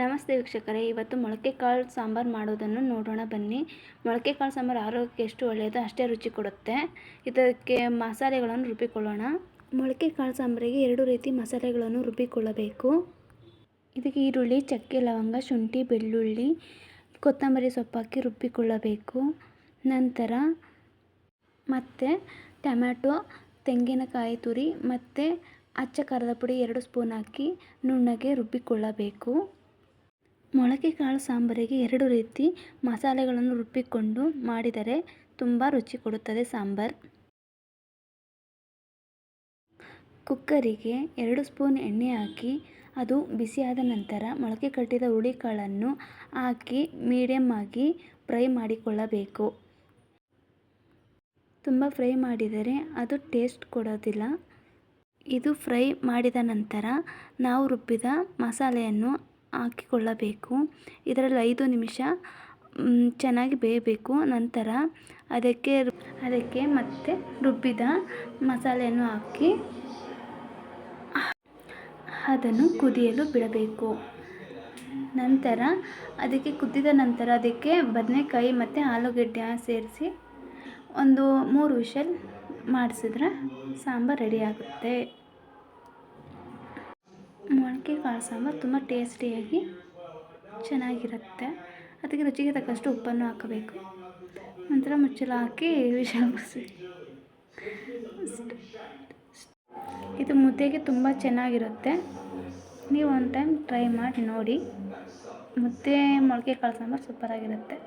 ನಮಸ್ತೆ ವೀಕ್ಷಕರೇ, ಇವತ್ತು ಮೊಳಕೆ ಕಾಳು ಸಾಂಬಾರು ಮಾಡೋದನ್ನು ನೋಡೋಣ ಬನ್ನಿ. ಮೊಳಕೆ ಕಾಳು ಸಾಂಬಾರು ಆರೋಗ್ಯಕ್ಕೆ ಎಷ್ಟು ಒಳ್ಳೆಯದು ಅಷ್ಟೇ ರುಚಿ ಕೊಡುತ್ತೆ. ಇದಕ್ಕೆ ಮಸಾಲೆಗಳನ್ನು ರುಬ್ಬಿಕೊಳ್ಳೋಣ. ಮೊಳಕೆ ಕಾಳು ಸಾಂಬಾರಿಗೆ 2 ರೀತಿ ಮಸಾಲೆಗಳನ್ನು ರುಬ್ಬಿಕೊಳ್ಳಬೇಕು. ಇದಕ್ಕೆ ಈರುಳ್ಳಿ, ಚಕ್ಕೆ, ಲವಂಗ, ಶುಂಠಿ, ಬೆಳ್ಳುಳ್ಳಿ, ಕೊತ್ತಂಬರಿ ಸೊಪ್ಪು ಹಾಕಿ ರುಬ್ಬಿಕೊಳ್ಳಬೇಕು. ನಂತರ ಮತ್ತೆ ಟೊಮ್ಯಾಟೊ, ತೆಂಗಿನಕಾಯಿ ತುರಿ ಮತ್ತು ಅಚ್ಚ ಖಾರದ ಪುಡಿ 2 ಸ್ಪೂನ್ ಹಾಕಿ ನುಣ್ಣಗೆ ರುಬ್ಬಿಕೊಳ್ಳಬೇಕು. ಮೊಳಕೆ ಕಾಳು ಸಾಂಬಾರಿಗೆ 2 ರೀತಿ ಮಸಾಲೆಗಳನ್ನು ರುಬ್ಬಿಕೊಂಡು ಮಾಡಿದರೆ ತುಂಬ ರುಚಿ ಕೊಡುತ್ತದೆ ಸಾಂಬಾರು. ಕುಕ್ಕರಿಗೆ 2 ಸ್ಪೂನ್ ಎಣ್ಣೆ ಹಾಕಿ ಅದು ಬಿಸಿಯಾದ ನಂತರ ಮೊಳಕೆ ಕಟ್ಟಿದ ಹುರುಳಿಕಾಳನ್ನು ಹಾಕಿ ಮೀಡಿಯಮ್ ಆಗಿ ಫ್ರೈ ಮಾಡಿಕೊಳ್ಳಬೇಕು. ತುಂಬ ಫ್ರೈ ಮಾಡಿದರೆ ಅದು ಟೇಸ್ಟ್ ಕೊಡೋದಿಲ್ಲ. ಇದು ಫ್ರೈ ಮಾಡಿದ ನಂತರ ನಾವು ರುಬ್ಬಿದ ಮಸಾಲೆಯನ್ನು ಹಾಕಿಕೊಳ್ಳಬೇಕು. ಇದರಲ್ಲಿ 5 ನಿಮಿಷ ಚೆನ್ನಾಗಿ ಬೇಯಬೇಕು. ನಂತರ ಅದಕ್ಕೆ ಮತ್ತೆ ರುಬ್ಬಿದ ಮಸಾಲೆಯನ್ನು ಹಾಕಿ ಅದನ್ನು ಕುದಿಯಲು ಬಿಡಬೇಕು. ನಂತರ ಅದಕ್ಕೆ ಕುದಿದ ನಂತರ ಅದಕ್ಕೆ ಬದನೆಕಾಯಿ ಮತ್ತು ಆಲೂಗಡ್ಡೆ ಸೇರಿಸಿ ಒಂದು 3 ವಿಷಲ್ ಮಾಡಿಸಿದ್ರೆ ಸಾಂಬಾರು ರೆಡಿಯಾಗುತ್ತೆ. ಮೊಳಕೆ ಕಾಳು ಸಾಂಬಾರು ತುಂಬ ಟೇಸ್ಟಿಯಾಗಿ ಚೆನ್ನಾಗಿರುತ್ತೆ. ಅದಕ್ಕೆ ರುಚಿಗೆ ತಕ್ಕಷ್ಟು ಉಪ್ಪನ್ನು ಹಾಕಬೇಕು. ನಂತರ ಮುಚ್ಚಳ ಹಾಕಿ ವಿಷಲ್ ಬರಿಸಿ. ಇದು ಮುದ್ದೆಗೆ ತುಂಬ ಚೆನ್ನಾಗಿರುತ್ತೆ. ನೀವು ಒಂದು ಟೈಮ್ ಟ್ರೈ ಮಾಡಿ ನೋಡಿ. ಮುದ್ದೆ ಮೊಳಕೆ ಕಾಳು ಸಾಂಬಾರು ಸೂಪರಾಗಿರುತ್ತೆ.